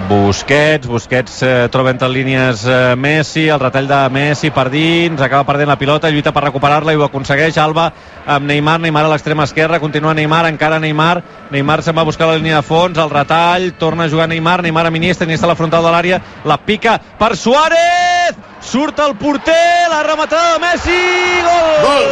Busquets troba entre línies Messi, el retall de Messi per dins, acaba perdent la pilota, lluita per recuperar-la i ho aconsegueix Alba amb Neymar a l'extrema esquerra, continua Neymar, encara Neymar se'n va a buscar la línia de fons, el retall, torna a jugar Neymar amb Iniesta a la frontal de l'àrea, la pica per Suárez, surt el porter, la rematada de Messi, gol!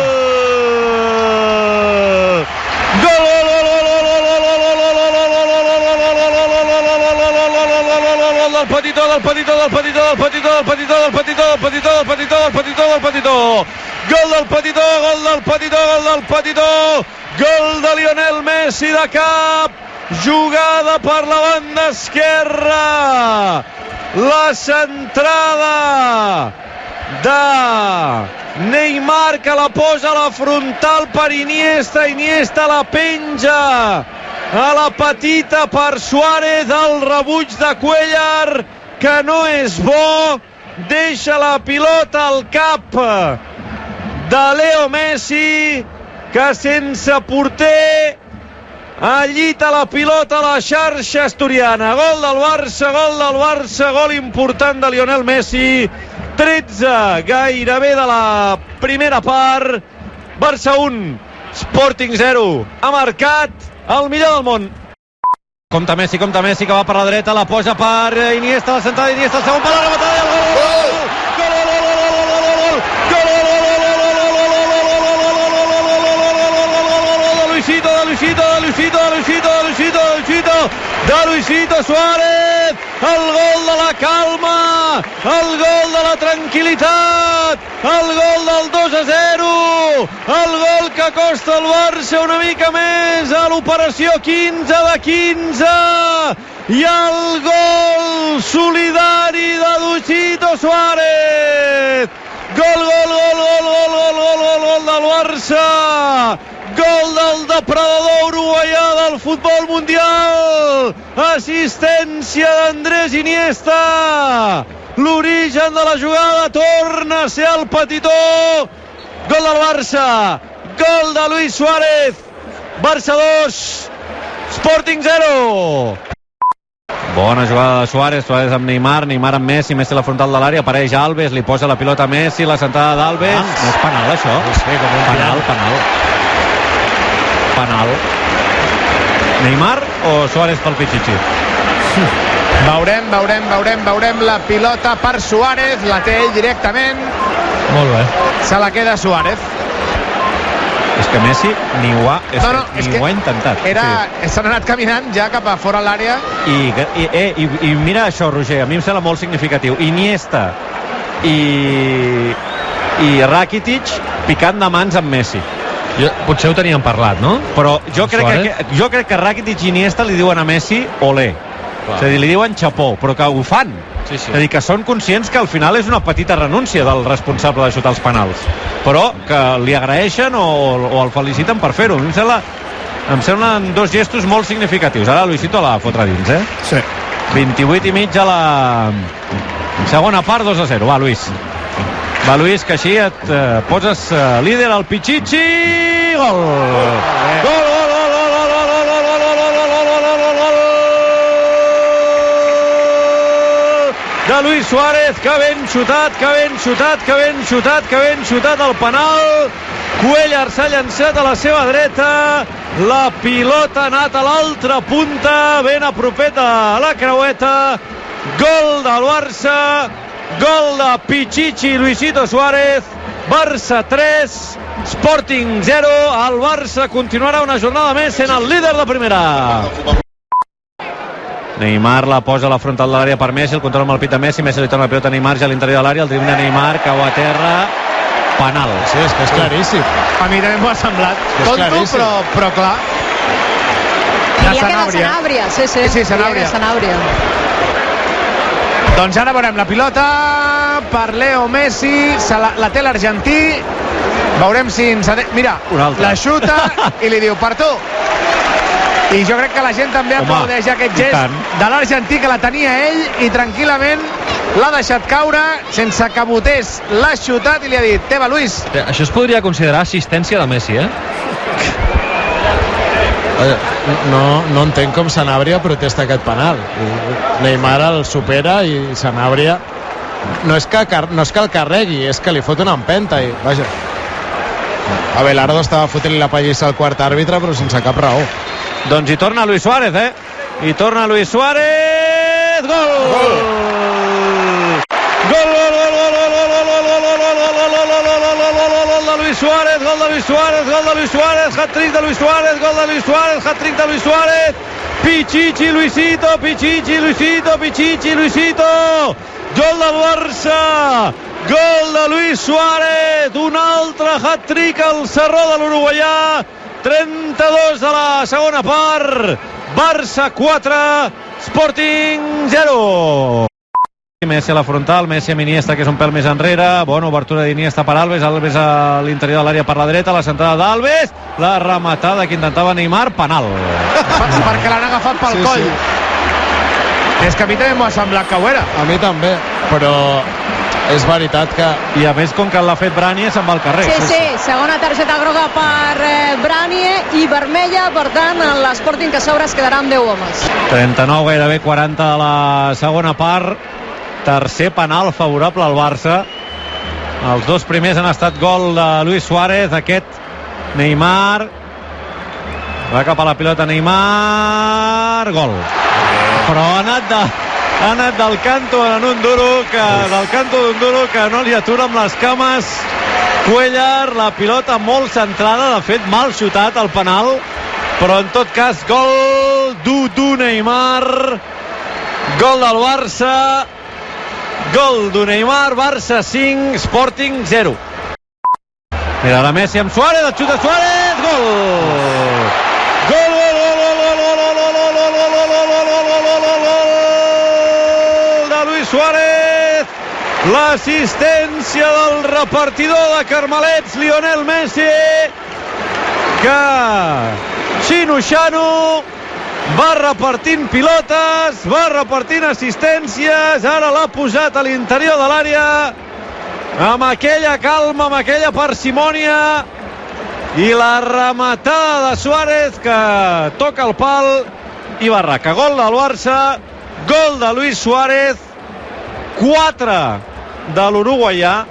Del Petitó, gol del Petitó, gol de Lionel Messi de cap, jugada per la banda esquerra, la centrada de Neymar que la posa a la frontal per Iniesta la penja a la petita per Suárez, el rebuig de Cuéllar que no és bo, deixa la pilota al cap de Leo Messi que sense porter allita la pilota a la xarxa asturiana. Gol del Barça, gol important de Lionel Messi, 13 gairebé de la primera part, Barça 1, Sporting 0, ha marcat el millor del món. Compte Messi que va per la dreta, la posa per Iniesta, la centrada d'Iniesta, el segon per la rematada i el gol! De Luisito Suárez, el gol de la calma, el gol de la tranquil·litat, el gol del 2-0, el gol que costa al Barça una mica més a l'operació 15 de 15, i el gol solidari de Luisito Suárez, gol del Barça, gol del depredador uruguaià del futbol mundial, assistència d'Andrés Iniesta, l'origen de la jugada torna a ser el Petitó, gol del Barça, gol de Luis Suárez, Barça 2, Sporting 0. Bona jugada de Suárez amb Neymar amb Messi a la frontal de l'àrea, apareix Alves, li posa la pilota a Messi, la sentada d'Alves, no és penal això? Penal. Neymar o Suárez pel Pichichi? Veurem la pilota per Suárez, la té ell directament. Molt bé. Se la queda Suárez. És que Messi ni ho ha intentat. S'han anat caminant ja cap a fora l'àrea. I mira això, Roger, a mi em sembla molt significatiu. Iniesta i Rakitic picant de mans amb Messi. Potser ho teníem parlat, no? Però jo crec que Rakitic i Iniesta li diuen a Messi olé. És a dir, li diuen xapó, però que ho fan. És a dir, que són conscients que al final és una petita renúncia del responsable de xutar els penals, però que li agraeixen o el feliciten per fer-ho. Em semblen dos gestos molt significatius. Ara Luisito la fotrà dins, Sí. 28 i mig a la segona part, 2-0. Va, Luis, que així et poses líder al Pichichi. Gol! De Luis Suárez, que ben xutat el penal. Cuéllar s'ha llançat a la seva dreta, la pilota ha anat a l'altra punta, ben a propeta a la creueta. Gol del Barça, gol de Pichichi Luisito Suárez, Barça 3, Sporting 0. El Barça continuarà una jornada més sent el líder de primera. Neymar la posa a la frontal de l'àrea per Messi, el control amb el pit de Messi li torna la pilota a Neymar ja a l'interior de l'àrea, el dribble de Neymar, cau a terra, penal. Sí, és que és claríssim. A mi també m'ho ha semblat. Tonto, però clar. Diria que de Sanabria. Sí, Sanabria. Doncs ara veurem la pilota per Leo Messi, la té l'argentí, veurem si ens... Mira, la xuta i li diu per tu. I jo crec que la gent també aplaudeix aquest gest de l'argentí, que la tenia ell i tranquil·lament l'ha deixat caure sense que botés, l'ha xutat i li ha dit: teva, Luis. Això es podria considerar assistència de Messi, No entenc com Sanabria protesta aquest penal. Neymar el supera i Sanabria no és que el carregui, és que li fot una empenta i vaja. Abelardo estava fotent-li la pallissa al quart àrbitre però sense cap raó. Doncs hi torna Luis Suárez, hi torna Luis Suárez. Gol! Gol de Luis Suárez, gol de Luis Suárez, gol de Luis Suárez, hat-trick de Luis Suárez, gol de Luis Suárez, hat-trick de Luis Suárez. Pichichi Luisito, Pichichi Luisito, Pichichi Luisito. Gol del Barça, gol de Luis Suárez, un altre hat-trick al Sarró de l'uruguaià. 32 de la segona part, Barça 4, Sporting 0. Messi a la frontal, Messi amb Iniesta, que és un pèl més enrere. Bona obertura d'Iniesta per Alves, Alves a l'interior de l'àrea per la dreta, la centrada d'Alves, la rematada que intentava Neymar, penal. Perquè l'han agafat pel coll. És que a mi també m'ho ha semblat que ho era. A mi també, però és veritat que... I a més, com que l'ha fet Branie, se'n va al carrer. Sí, segona targeta groga per Branie i vermella, per tant, l'Sporting que s'obre es quedarà amb 10 homes. 39, gairebé 40 de la segona part. Tercer penal favorable al Barça. Els dos primers han estat gol de Luis Suárez, aquest Neymar. Va cap a la pilota Neymar, gol. Però ha anat del canto en un duro, del canto d'un duro que no li atura amb les cames Cuellar, la pilota molt centrada, de fet mal xutat el penal, però en tot cas gol du Neymar, gol del Barça, gol du Neymar, Barça 5, Sporting 0. Mira la Messi amb Suárez, el xut de Suárez, gol! Gol, gol, gol, gol, gol, gol, gol, de Luis Suárez, l'assistència del repartidor de carmelets Lionel Messi, que Xino va repartint pilotes, va repartint assistències, ara l'ha posat a l'interior de l'àrea amb aquella calma, amb aquella parsimònia, i la rematada de Suárez que toca el pal i barraca. Gol del Barça, gol de Luis Suárez, 4 de l'uruguaià,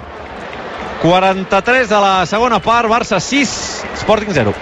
43 de la segona part, Barça 6, Sporting 0.